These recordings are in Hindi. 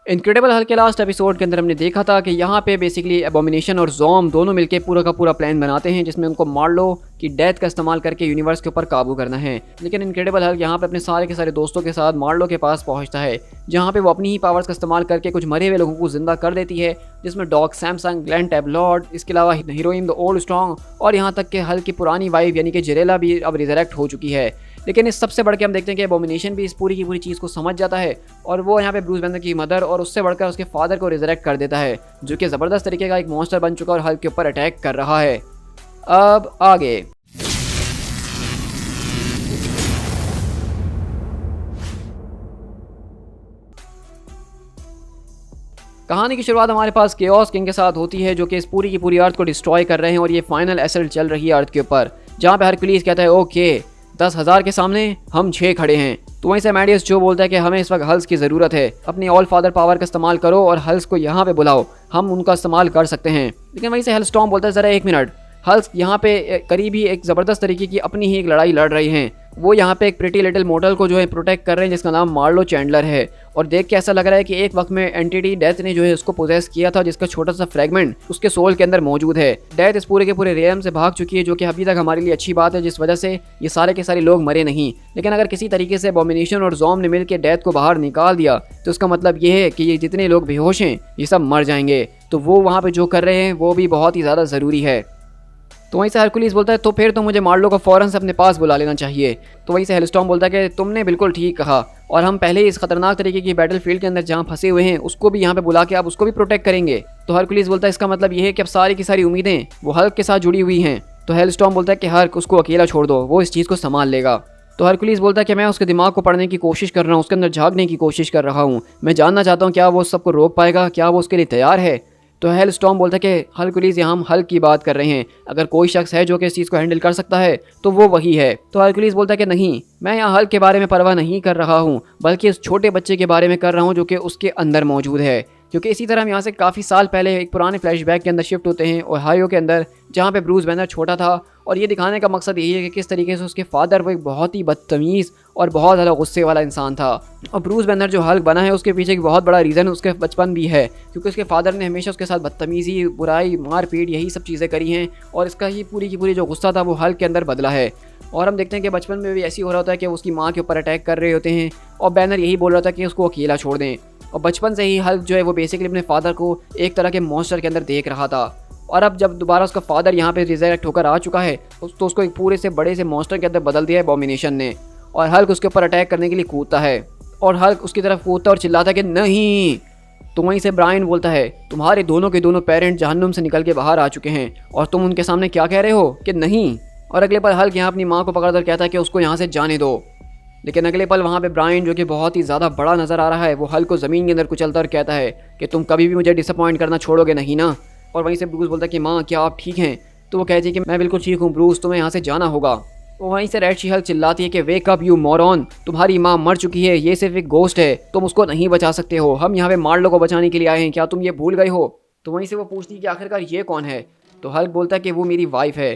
इनक्रेडिबल हल्क के लास्ट एपिसोड के अंदर हमने देखा था कि यहाँ पे बेसिकली एबोमिनेशन और ज़ॉम दोनों मिलकर पूरा का पूरा प्लान बनाते हैं जिसमें उनको मार्लो की डेथ का इस्तेमाल करके यूनिवर्स के ऊपर काबू करना है। लेकिन इनक्रेडिबल हल्क यहाँ पे अपने सारे के सारे दोस्तों के साथ मार्लो के पास पहुँचता है, जहाँ पे वो अपनी ही पावर्स का इस्तेमाल करके कुछ मरे हुए लोगों को जिंदा कर देती है, जिसमें डॉग सैमसंग, ग्लेन टेबलॉर्ड, इसके अलावा हीरोइन द ओल्ड स्ट्रॉन्ग और यहाँ तक कि हल्क की पुरानी वाइफ यानी कि जेरेला भी अब रिजरेक्ट हो चुकी है। लेकिन इस सबसे बढ़ के हम देखते हैं कि एबोमिनेशन भी इस पूरी की पूरी चीज़ को समझ जाता है और वो यहाँ पे ब्रूस बैनर की मदर और उससे बढ़कर उसके फादर को रिजरेक्ट कर देता है, जो कि ज़बरदस्त तरीके का एक मॉन्स्टर बन चुका और हल्क के ऊपर अटैक कर रहा है। अब आगे कहानी की शुरुआत हमारे पास केओस किंग के साथ होती है, जो कि इस पूरी की पूरी अर्थ को डिस्ट्रॉय कर रहे हैं और ये फाइनल असल्ट चल रही है अर्थ के ऊपर, जहाँ पे हरकुलिस कहता है ओके 10,000 के सामने हम 6 खड़े हैं। तो वहीं से मैडियस जो बोलता है कि हमें इस वक्त हल्स की ज़रूरत है, अपनी ऑल फादर पावर का इस्तेमाल करो और हल्स को यहाँ पे बुलाओ, हम उनका इस्तेमाल कर सकते हैं। लेकिन वहीं से हेलस्टॉर्म बोलता है ज़रा 1 मिनट, हल्स यहाँ पे करीबी एक ज़बरदस्त तरीके की अपनी ही एक लड़ाई लड़ रही हैं। वो यहाँ पे एक प्रिटी लिटिल मॉडल को जो है प्रोटेक्ट कर रहे हैं जिसका नाम मार्लो चैंडलर है, और देख के ऐसा लग रहा है कि एक वक्त में एंटिटी डेथ ने जो है उसको पोजेस किया था, जिसका छोटा सा फ्रेगमेंट उसके सोल के अंदर मौजूद है। डेथ इस पूरे के पूरे रियम से भाग चुकी है, जो कि अभी तक हमारे लिए अच्छी बात है, जिस वजह से ये सारे के सारे लोग मरे नहीं। लेकिन अगर किसी तरीके से एबोमिनेशन और ज़ॉम ने मिलकर डेथ को बाहर निकाल दिया तो उसका मतलब ये है कि ये जितने लोग बेहोश हैं ये सब मर जाएंगे। तो वो वहाँ पे जो कर रहे हैं वो भी बहुत ही ज़्यादा ज़रूरी है। तो वहीं से हरकुलिस बोलता है तो फिर तो मुझे मार्लो को फ़ौरन से अपने पास बुला लेना चाहिए। तो वहीं से हेलस्टॉर्म बोलता है कि तुमने बिल्कुल ठीक कहा, और हम पहले ही इस खतरनाक तरीके की बैटल फील्ड के अंदर जहाँ फंसे हुए हैं उसको भी यहाँ पे बुला के आप उसको भी प्रोटेक्ट करेंगे। तो हरकुलिस बोलता है इसका मतलब ये है कि अब सारी की सारी उम्मीदें वो हल्क के साथ जुड़ी हुई हैं। तो हेलस्टॉर्म बोलता है कि हल्क उसको अकेला छोड़ दो, वो इस चीज़ को संभाल लेगा। तो हरकुलिस बोलता है कि मैं उसके दिमाग को पढ़ने की कोशिश कर रहा हूँ, उसके अंदर झांकने की कोशिश कर रहा हूँ, मैं जानना चाहता हूँ क्या वो सबको रोक पाएगा, क्या वो उसके लिए तैयार है। तो हेलस्टॉर्म बोलता है कि हरकुलिस यहाँ हम हल्क की बात कर रहे हैं, अगर कोई शख्स है जो कि इस चीज़ को हैंडल कर सकता है तो वो वही है। तो हरकुलिस बोलता है कि नहीं, मैं यहाँ हल्क के बारे में परवाह नहीं कर रहा हूँ, बल्कि उस छोटे बच्चे के बारे में कर रहा हूँ जो कि उसके अंदर मौजूद है। क्योंकि इसी तरह हम यहाँ से काफ़ी साल पहले एक पुराने फ्लैशबैक के अंदर शिफ्ट होते हैं ओहायो के अंदर, जहाँ पे ब्रूस बैनर छोटा था, और ये दिखाने का मकसद यही है कि किस तरीके से उसके फादर वो एक बहुत ही बदतमीज़ और बहुत ज़्यादा गुस्से वाला इंसान था। और ब्रूस बैनर जो हल्क बना है उसके पीछे एक बहुत बड़ा रीज़न उसके बचपन भी है, क्योंकि उसके फादर ने हमेशा उसके साथ बदतमीज़ी, बुराई, मारपीट यही सब चीज़ें करी हैं, और इसका ही पूरी की पूरी जो गुस्सा था वो हल्क के अंदर बदला है। और हम देखते हैं कि बचपन में भी ऐसी हो रहा होता है कि उसकी माँ के ऊपर अटैक कर रहे होते हैं, और बैनर यही बोल रहा था कि उसको अकेला छोड़ दें। और बचपन से ही हल्क जो है वो बेसिकली अपने फादर को एक तरह के मॉन्स्टर के अंदर देख रहा था, और अब जब दोबारा उसका फादर यहाँ पे रिजरेक्ट होकर आ चुका है तो उसको एक पूरे से बड़े से मॉन्स्टर के अंदर बदल दिया है एबोमिनेशन ने, और हल्क उसके ऊपर अटैक करने के लिए कूदता है, और हल्क उसकी तरफ कूदता और चिल्लाता है कि नहीं। तो वहीं से ब्रायन बोलता है तुम्हारे दोनों के दोनों पेरेंट जहन्नुम से निकल के बाहर आ चुके हैं और तुम उनके सामने क्या कह रहे हो कि नहीं। और अगले पल हल्क यहाँ अपनी माँ को पकड़कर कहता है कि उसको यहाँ से जाने दो। लेकिन अगले पल वहाँ पे ब्रायन जो कि बहुत ही ज़्यादा बड़ा नज़र आ रहा है वो हल्क को ज़मीन के अंदर कुचलता और कहता है कि तुम कभी भी मुझे डिसअपॉइंट करना छोड़ोगे नहीं ना। और वहीं से ब्रूस बोलता है कि माँ क्या आप ठीक हैं। तो वो कहती है कि मैं बिल्कुल ठीक हूँ ब्रूस, तुम्हें यहाँ से जाना होगा। तो वहीं से रेड शी हल्क चिल्लाती है कि वेक अप यू मॉरॉन, तुम्हारी माँ मर चुकी है, ये सिर्फ एक गोस्ट है, तुम उसको नहीं बचा सकते हो, हम यहाँ पे मार्लो को बचाने के लिए आए हैं, क्या तुम ये भूल गए हो। तो वहीं से वो पूछती है कि आखिरकार ये कौन है। तो हल्क बोलता है कि वो मेरी वाइफ है।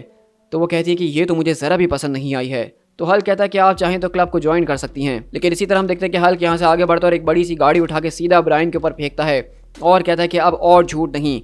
तो वो कहती है कि ये तो मुझे ज़रा भी पसंद नहीं आई है। तो हल्क कहता है कि आप चाहें तो क्लब को ज्वाइन कर सकती हैं। लेकिन इसी तरह हम देखते हैं कि हल्क यहाँ से आगे बढ़ता और एक बड़ी सी गाड़ी उठा के सीधा ब्रायन के ऊपर फेंकता है और कहता है कि अब और झूठ नहीं,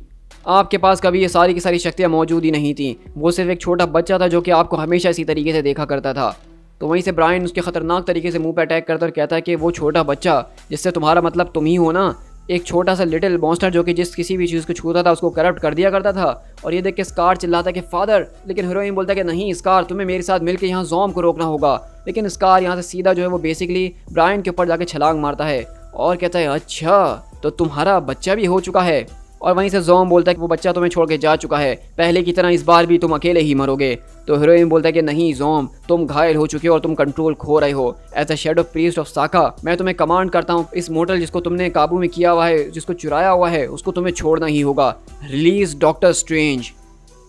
आपके पास कभी ये सारी की सारी शक्तियाँ मौजूद ही नहीं थी, वो सिर्फ एक छोटा बच्चा था जो कि आपको हमेशा इसी तरीके से देखा करता था। तो वहीं से ब्रायन उसके ख़तरनाक तरीके से मुंह पे अटैक करता और कहता है कि वो छोटा बच्चा जिससे तुम्हारा मतलब तुम ही हो ना, एक छोटा सा लिटिल मॉन्स्टर जो कि जिस किसी भी चीज़ को छूता था उसको करप्ट कर दिया करता था। और ये देख के स्कार चिल्लाता है कि फादर, लेकिन हीरोइन बोलता है कि नहीं स्कार, तुम्हें मेरे साथ मिलकर यहाँ ज़ॉम को रोकना होगा। लेकिन स्कार यहाँ से सीधा जो है वो बेसिकली ब्रायन के ऊपर जाके छलांग मारता है और कहता है अच्छा तो तुम्हारा बच्चा भी हो चुका है। और वहीं से ज़ॉम बोलता है कि वो बच्चा तुम्हें छोड़ के जा चुका है, पहले की तरह इस बार भी तुम अकेले ही मरोगे। तो हीरोइन बोलता है कि नहीं ज़ॉम, तुम घायल हो चुके हो और तुम कंट्रोल खो रहे हो। As a shadow priest of साका मैं तुम्हें कमांड करता हूँ, इस मोर्टल जिसको तुमने काबू में किया हुआ है, जिसको चुराया हुआ है, उसको तुम्हें छोड़ना ही होगा। Release doctor strange.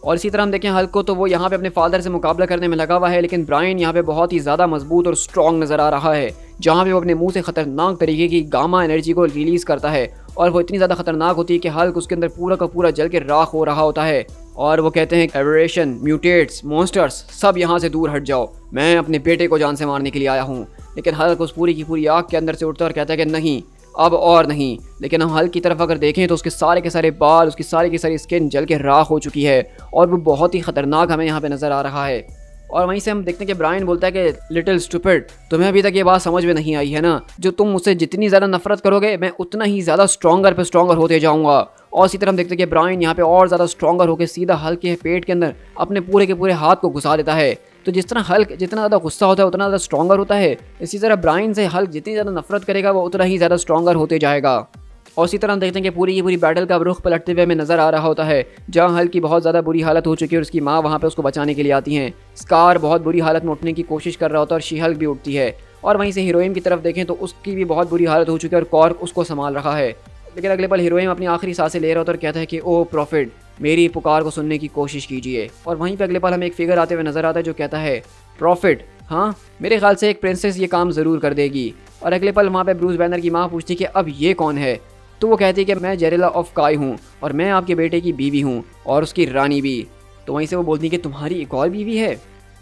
और इसी तरह हम देखें हल्क को तो वो यहाँ पे अपने फादर से मुकाबला करने में लगा हुआ है, लेकिन ब्रायन यहाँ पे बहुत ही ज़्यादा मजबूत और स्ट्रॉन्ग नज़र आ रहा है, जहाँ पे वो अपने मुंह से ख़तरनाक तरीके की गामा एनर्जी को रिलीज़ करता है, और वो इतनी ज़्यादा ख़तरनाक होती है कि हल्क उसके अंदर पूरा का पूरा जल के राख हो रहा होता है। और वो कहते हैं एबरेशन, म्यूटेट्स, मॉन्स्टर्स सब यहाँ से दूर हट जाओ, मैं अपने बेटे को जान से मारने के लिए आया हूँ। लेकिन हल्क उस पूरी की पूरी आग के अंदर से उठता और कहता है कि नहीं, अब और नहीं। लेकिन हम हल्क की तरफ अगर देखें तो उसके सारे के सारे बाल, उसकी सारी की सारी स्किन जल के राख हो चुकी है और वो बहुत ही खतरनाक हमें यहाँ पे नज़र आ रहा है। और वहीं से हम देखते हैं कि ब्रायन बोलता है कि लिटिल स्टूपिड, तुम्हें अभी तक ये बात समझ में नहीं आई है ना, जो तुम मुझसे जितनी ज़्यादा नफरत करोगे मैं उतना ही ज़्यादा स्ट्रॉन्गर पे स्ट्रॉन्गर होते जाऊँगा। और इसी तरह हम देखते हैं कि ब्रायन यहाँ पे और ज़्यादा स्ट्रॉन्गर होकर सीधा हल्क के पेट के अंदर अपने पूरे के पूरे हाथ को घुसा देता है। तो जिस तरह हल्क जितना ज़्यादा गुस्सा होता है उतना ज़्यादा स्ट्रॉन्गर होता है, इसी तरह ब्रायन से हल्क जितनी ज़्यादा नफरत करेगा वो उतना ही ज़्यादा स्ट्रॉन्गर होते जाएगा। और इसी तरह हम देखते हैं कि पूरी की पूरी बैटल का रुख पलटते हुए हमें नजर आ रहा होता है, जहां हल्क की बहुत ज़्यादा बुरी हालत हो चुकी है और उसकी माँ वहां पे उसको बचाने के लिए आती हैं। स्कार बहुत बुरी हालत में उठने की कोशिश कर रहा होता है और शी हल्क भी उठती है। और वहीं से हीरोइन की तरफ देखें तो उसकी भी बहुत बुरी हालत हो चुकी है और कॉर्क उसको संभाल रहा है। लेकिन अगले पल हीरोइन अपनी आखिरी सांसें ले रहा होता है और कहता है कि ओ प्रॉफिट, मेरी पुकार को सुनने की कोशिश कीजिए। और वहीं पर अगले पल हमें एक फिगर आते हुए नजर आता है जो कहता है प्रॉफिट, हाँ मेरे ख्याल से एक प्रिंसेस ये काम ज़रूर कर देगी। और अगले पल वहाँ पे ब्रूस बैनर की माँ पूछती है कि अब ये कौन है, तो वो कहती है कि मैं जेरिला ऑफ काई हूँ और मैं आपके बेटे की बीवी हूँ और उसकी रानी भी। तो वहीं से वो बोलती है कि तुम्हारी एक और बीवी है।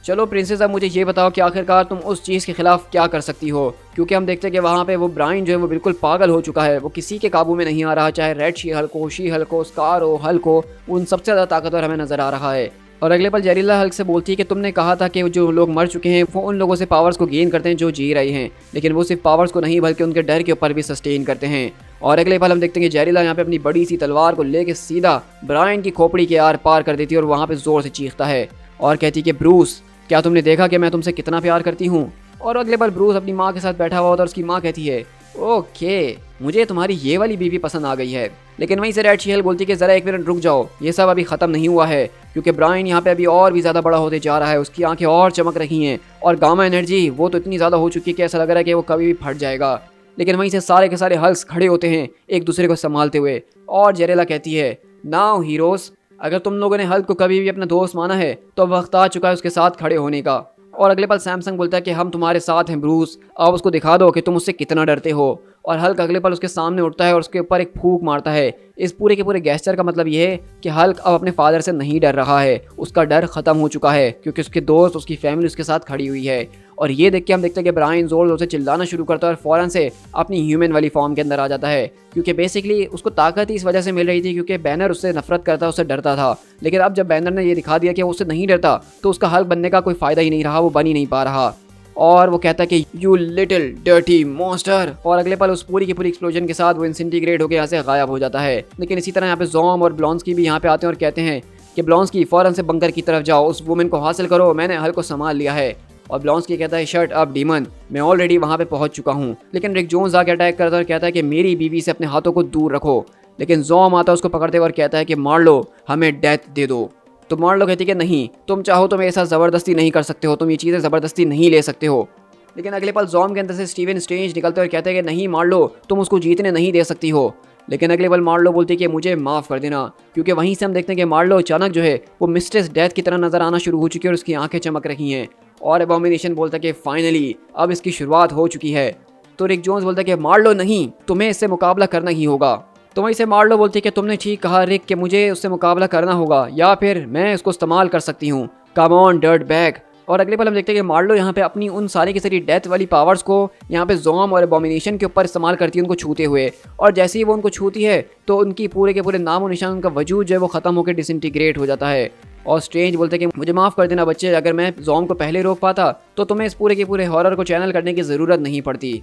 चलो प्रिंसेस, अब मुझे ये बताओ कि आखिरकार तुम उस चीज़ के खिलाफ क्या कर सकती हो, क्योंकि हम देखते हैं कि वहाँ पे वो ब्रायन जो है वो बिल्कुल पागल हो चुका है, वो किसी के काबू में नहीं आ रहा, चाहे रेड शी हल्क हो, स्कार हो, हल्क हो, उन सबसे ज़्यादा ताकतवर हमें नज़र आ रहा है। और अगले पल जेरिला हल्क से बोलती है कि तुमने कहा था कि जो लोग मर चुके हैं वो उन लोगों से पावर्स को गेन करते हैं जो जी रहे हैं, लेकिन वो सिर्फ पावर्स को नहीं बल्कि उनके डर के ऊपर भी सस्टेन करते हैं। और अगले पल हम देखते हैं कि जेरिला यहाँ पे अपनी बड़ी सी तलवार को लेके सीधा ब्रायन की खोपड़ी के आर पार कर देती है और वहाँ पे जोर से चीखता है और कहती है कि ब्रूस, क्या तुमने देखा कि मैं तुमसे कितना प्यार करती हूँ। और अगले पल ब्रूस अपनी माँ के साथ बैठा हुआ होता है और उसकी माँ कहती है ओके, मुझे तुम्हारी ये वाली बीवी पसंद आ गई है। लेकिन वहीं से रेड शी हल्क बोलती है कि ज़रा एक मिनट रुक जाओ, ये सब अभी ख़त्म नहीं हुआ है, क्योंकि ब्रायन यहाँ पे अभी और भी ज़्यादा बड़ा होते जा रहा है, उसकी आंखें और चमक रही हैं और गामा एनर्जी वो तो इतनी ज़्यादा हो चुकी है कि ऐसा लग रहा है कि वो कभी भी फट जाएगा। लेकिन वहीं से सारे के सारे हल्क्स खड़े होते हैं एक दूसरे को संभालते हुए और जेरेला कहती है नाउ हीरोज़, अगर तुम लोगों ने हल्क को कभी भी अपना दोस्त माना है तो वक्त आ चुका है उसके साथ खड़े होने का। और अगले पल सैमसंग बोलता है कि हम तुम्हारे साथ हैं ब्रूस, अब उसको दिखा दो कि तुम उससे कितना डरते हो। और हल्क अगले पल उसके सामने उठता है और उसके ऊपर एक फूंक मारता है। इस पूरे के पूरे गेस्चर का मतलब ये है कि हल्क अब अपने फादर से नहीं डर रहा है, उसका डर खत्म हो चुका है क्योंकि उसके दोस्त, उसकी फैमिली उसके साथ खड़ी हुई है। और ये देख के हम देखते हैं कि ब्रायन जोर जोर से चिल्लाना शुरू करता है और फौरन से अपनी ह्यूमन वाली फॉर्म के अंदर आ जाता है, क्योंकि बेसिकली उसको ताकत ही इस वजह से मिल रही थी क्योंकि बैनर उससे नफरत करता, उससे डरता था। लेकिन अब जब बैनर ने ये दिखा दिया कि वो उससे नहीं डरता तो उसका हल्क बनने का कोई फ़ायदा ही नहीं रहा, वो बन ही नहीं पा रहा। और वो कहता है कि यू लिटिल डर्टी मॉन्स्टर। और अगले पल उस पूरी की पूरी एक्सप्लोजन के साथ वो इंसिंटीग्रेट होकर यहाँ से गायब हो जाता है। लेकिन इसी तरह यहाँ पे ज़ॉम और ब्लॉन्स्की भी यहाँ पे आते हैं और कहते हैं कि ब्लॉन्स्की फ़ौरन से बंकर की तरफ जाओ, उस वुमेन को हासिल करो, मैंने हल्क को संभाल लिया है। और ब्लॉन्स्की कहता है शट अप डीमन, मैं ऑलरेडी वहाँ पे पहुँच चुका हूँ। लेकिन रिक जोन्स आके अटैक करता है और कहता है कि मेरी बीवी से अपने हाथों को दूर रखो। लेकिन ज़ॉम आता है उसको पकड़ते हुए और कहता है कि मार लो, हमें डेथ दे दो। तो मार लो कहती है कि नहीं, तुम चाहो तो मेरे साथ ज़बरदस्ती नहीं कर सकते हो, तुम ये चीज़ें ज़बरदस्ती नहीं ले सकते हो। लेकिन अगले पल ज़ॉम के अंदर से स्टीवन स्ट्रेंज निकलते और कहते हैं कि नहीं मार लो, तुम उसको जीतने नहीं दे सकती हो। लेकिन अगले पल मार्लो बोलती है कि मुझे माफ़ कर देना, क्योंकि वहीं से हम देखते हैं कि मार्लो अचानक जो है वो मिस्ट्रेस डेथ की तरह नज़र आना शुरू हो चुकी है और उसकी आंखें चमक रही हैं। और एबॉमिनेशन बोलता है कि फाइनली अब इसकी शुरुआत हो चुकी है। तो रिक जोन्स बोलता है कि मार्लो नहीं, तुम्हें इससे मुकाबला करना ही होगा। तो वहीं से मार्लो बोलती है कि तुमने ठीक कहा रिक कि मुझे उससे मुकाबला करना होगा या फिर मैं उसको इस्तेमाल कर सकती हूँ, कम ऑन डर्ट बैग। और अगले पल हम देखते हैं कि मार्लो यहाँ पे अपनी उन सारी की सारी डेथ वाली पावर्स को यहाँ पे ज़ॉम और एबॉमिनेशन के ऊपर इस्तेमाल करती है उनको छूते हुए। और जैसे ही वो उनको छूती है तो उनकी पूरे के पूरे नामो निशान, उनका वजूद जो है वो ख़त्म होकर डिसइंटीग्रेट हो जाता है। और स्ट्रेंज बोलते हैं कि मुझे माफ़ कर देना बच्चे, अगर मैं ज़ॉम को पहले रोक पाता तो तुम्हें इस पूरे के पूरे हॉरर को चैनल करने की ज़रूरत नहीं पड़ती।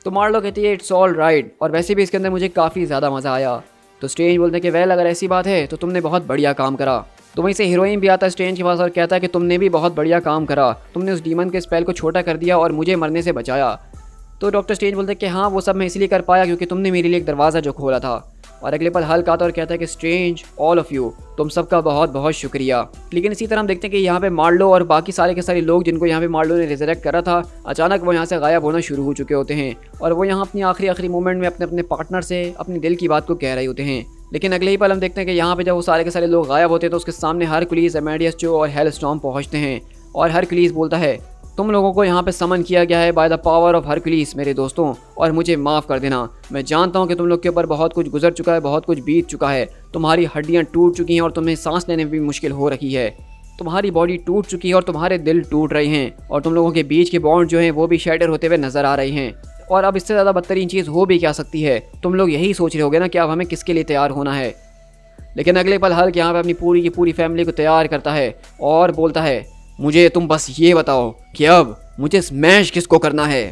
तो मार्लो कहती है इट्स ऑल राइट, और वैसे भी इसके अंदर मुझे काफ़ी ज़्यादा मज़ा आया। तो स्ट्रेंज बोलते हैं कि वेल अगर ऐसी बात है तो तुमने बहुत बढ़िया काम करा। तो वहीं से हीरोइन भी आता है स्ट्रेंज के पास और कहता है कि तुमने भी बहुत बढ़िया काम करा, तुमने उस डीमन के स्पेल को छोटा कर दिया और मुझे मरने से बचाया। तो डॉक्टर स्ट्रेंज बोलते हैं कि हाँ वो सब मैं इसलिए कर पाया क्योंकि तुमने मेरे लिए एक दरवाज़ा जो खोला था। और अगले पल हल्क आता और कहता है कि स्ट्रेंज ऑल ऑफ यू, तुम सबका बहुत बहुत शुक्रिया। लेकिन इसी तरह हम देखते हैं कि यहाँ पे मार्लो और बाकी सारे के सारे लोग जिनको यहाँ पे मार्लो ने रिजरेक्ट करा था, अचानक वो यहाँ से गायब होना शुरू हो चुके होते हैं और वो यहाँ अपनी आखिरी मोमेंट में अपने अपने पार्टनर से अपनी दिल की बात को कह रहे होते हैं। लेकिन अगले ही पल हम देखते हैं कि यहाँ पे जब वो सारे के सारे लोग गायब होते हैं तो उसके सामने हरकुलिस, अमेडियस जो और हेलस्टॉर्म पहुँचते हैं। और हरकुलिस बोलता है तुम लोगों को यहाँ पे समन किया गया है by the power of Hercules मेरे दोस्तों, और मुझे माफ़ कर देना। मैं जानता हूँ कि तुम लोग के ऊपर बहुत कुछ गुजर चुका है, बहुत कुछ बीत चुका है, तुम्हारी हड्डियाँ टूट चुकी हैं और तुम्हें सांस लेने में भी मुश्किल हो रही है, तुम्हारी बॉडी टूट चुकी है और तुम्हारे दिल टूट रहे हैं और तुम लोगों के बीच के बॉन्ड जो हैं वो भी शैटर होते हुए नजर आ रहे हैं। और अब इससे ज़्यादा बदतरीन चीज़ हो भी क्या सकती है। तुम लोग यही सोच रहे होगे ना कि अब हमें किसके लिए तैयार होना है। लेकिन अगले पल हल्क यहाँ पे अपनी पूरी की पूरी फैमिली को तैयार करता है और बोलता है, मुझे तुम बस ये बताओ कि अब मुझे स्मैश किसको करना है।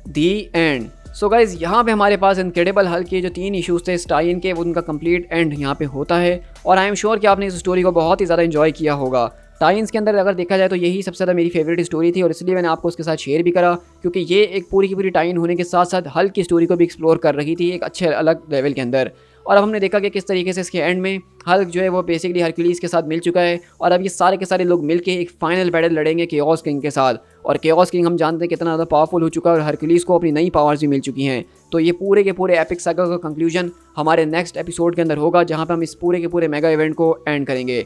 दी एंड। सो गाइज यहाँ पे हमारे पास इनक्रेडिबल हल्क के जो 3 इश्यूज थे टाइन के, उनका कंप्लीट एंड यहाँ पे होता है। और आई एम श्योर कि आपने इस स्टोरी को बहुत ही ज़्यादा एंजॉय किया होगा। टाइन्स के अंदर अगर देखा जाए तो यही सबसे ज़्यादा मेरी फेवरेट स्टोरी थी और इसलिए मैंने आपको उसके साथ शेयर भी करा, क्योंकि ये एक पूरी की पूरी टाइन होने के साथ साथ हल्क की स्टोरी को भी एक्सप्लोर कर रही थी एक अच्छे अलग लेवल के अंदर। और अब हमने देखा कि किस तरीके से इसके एंड में हल्क जो है वो बेसिकली हरक्यूलिस के साथ मिल चुका है और अब ये सारे के सारे लोग मिलके एक फाइनल बैटल लड़ेंगे केओस किंग के साथ। और केओस किंग हम जानते हैं कितना ज़्यादा पावरफुल हो चुका है और हरक्यूलिस को अपनी नई पावर्स भी मिल चुकी हैं। तो ये पूरे के पूरे एपिक सागा का कंक्लूजन हमारे नेक्स्ट एपिसोड के अंदर होगा, जहाँ पर हम इस पूरे के पूरे मेगा इवेंट को एंड करेंगे।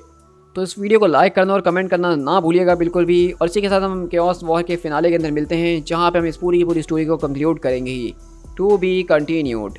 तो इस वीडियो को लाइक करना और कमेंट करना ना भूलिएगा बिल्कुल भी। और इसी के साथ हम केओस वॉर के फिनाले के अंदर मिलते हैं, जहाँ पे हम इस पूरी की पूरी स्टोरी को कंक्लूड करेंगे ही। To be continued.